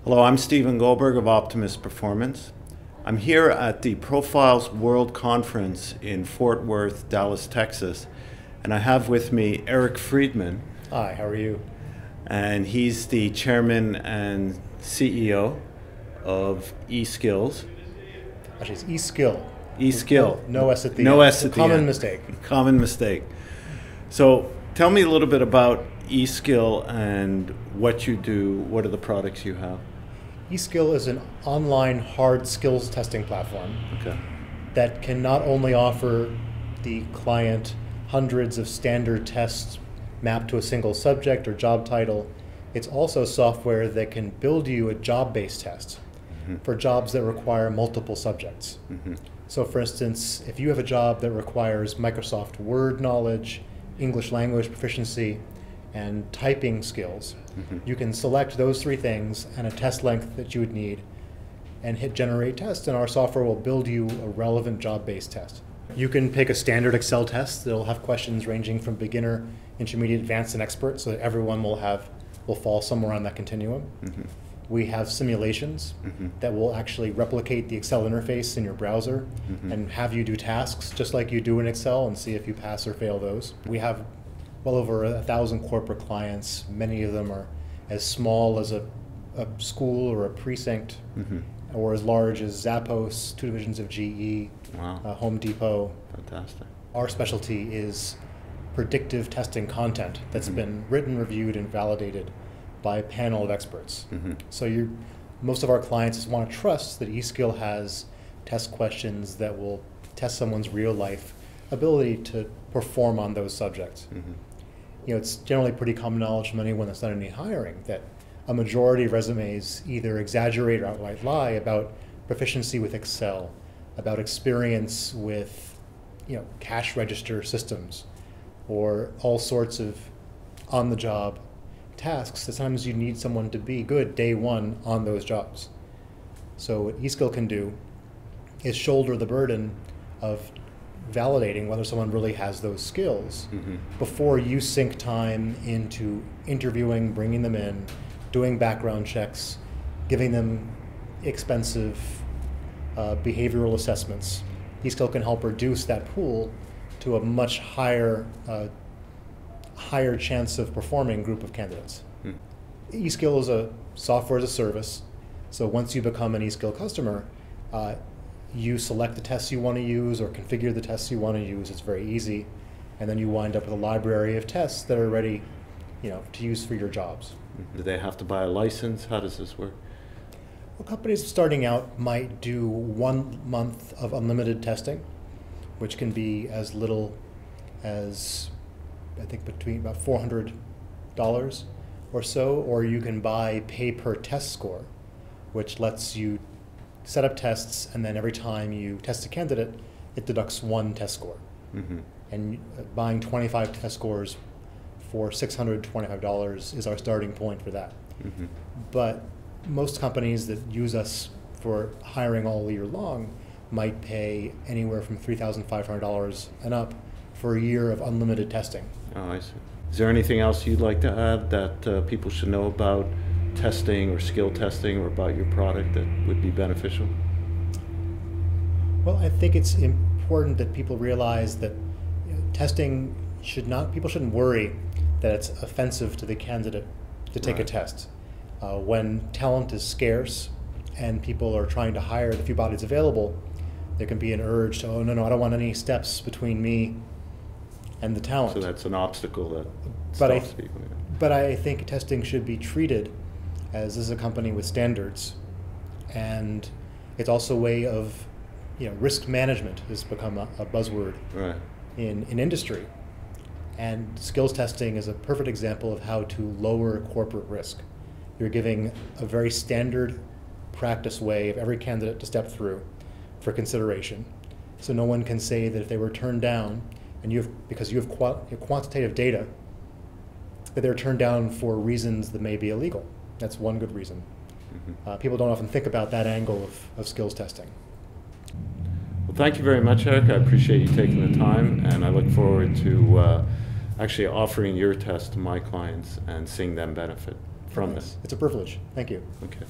Hello, I'm Stephen Goldberg of Optimus Performance. I'm here at the Profiles World Conference in Fort Worth, Dallas, Texas, and I have with me Eric Friedman. Hi, how are you? And he's the chairman and CEO of eSkills. Actually, it's eSkill. eSkill. No S at the No end. S at the Common end. mistake. Common mistake. So tell me a little bit about eSkill and what you do. What are the products you have? eSkill is an online hard skills testing platform Okay. that can not only offer the client hundreds of standard tests mapped to a single subject or job title, it's also software that can build you a job-based test for jobs that require multiple subjects. So for instance, if you have a job that requires Microsoft Word knowledge, English language proficiency, and typing skills, you can select those three things and a test length that you would need and hit generate test, and our software will build you a relevant job-based test. You can pick a standard Excel test that'll have questions ranging from beginner, intermediate, advanced, and expert, so that everyone will fall somewhere on that continuum. We have simulations that will actually replicate the Excel interface in your browser and have you do tasks just like you do in Excel and see if you pass or fail those. We have well over 1,000 corporate clients. Many of them are as small as a school or a precinct, or as large as Zappos, two divisions of GE, Wow. Home Depot. Fantastic. Our specialty is predictive testing content that's been written, reviewed, and validated by a panel of experts. So most of our clients just want to trust that eSkill has test questions that will test someone's real life ability to perform on those subjects. You know, it's generally pretty common knowledge from anyone that's done any hiring that a majority of resumes either exaggerate or outright lie about proficiency with Excel, about experience with, cash register systems, or all sorts of on-the-job tasks that sometimes you need someone to be good day one on those jobs. So what eSkill can do is shoulder the burden of validating whether someone really has those skills before you sink time into interviewing, bringing them in, doing background checks, giving them expensive behavioral assessments. eSkill can help reduce that pool to a much higher chance of performing group of candidates. eSkill is a software as a service, so once you become an eSkill customer, you select the tests you want to use or configure the tests you want to use. It's very easy, and then you wind up with a library of tests that are ready, to use for your jobs. Do they have to buy a license? How does this work? Well, companies starting out might do 1 month of unlimited testing, which can be as little as, I think, between about $400 or so, or you can buy pay per test score, which lets you set up tests, and then every time you test a candidate, it deducts one test score. And buying 25 test scores for $625 is our starting point for that. But most companies that use us for hiring all year long might pay anywhere from $3,500 and up for a year of unlimited testing. Oh, I see. Is there anything else you'd like to add that people should know about testing or skill testing or about your product that would be beneficial? Well, I think it's important that people realize that testing people shouldn't worry that it's offensive to the candidate to take a test. When talent is scarce and people are trying to hire the few bodies available, there can be an urge to, oh, no, I don't want any steps between me and the talent. So that's an obstacle that stops people. Yeah. But I think testing should be treated as this is a company with standards, and it's also a way of, risk management has become a buzzword in industry, and skills testing is a perfect example of how to lower corporate risk. You're giving a very standard practice way of every candidate to step through for consideration, so no one can say that if they were turned down, and because you have quantitative data, that they're turned down for reasons that may be illegal. That's one good reason. People don't often think about that angle of skills testing. Well, thank you very much, Eric. I appreciate you taking the time, and I look forward to actually offering your test to my clients and seeing them benefit from this. It's a privilege. Thank you. Okay.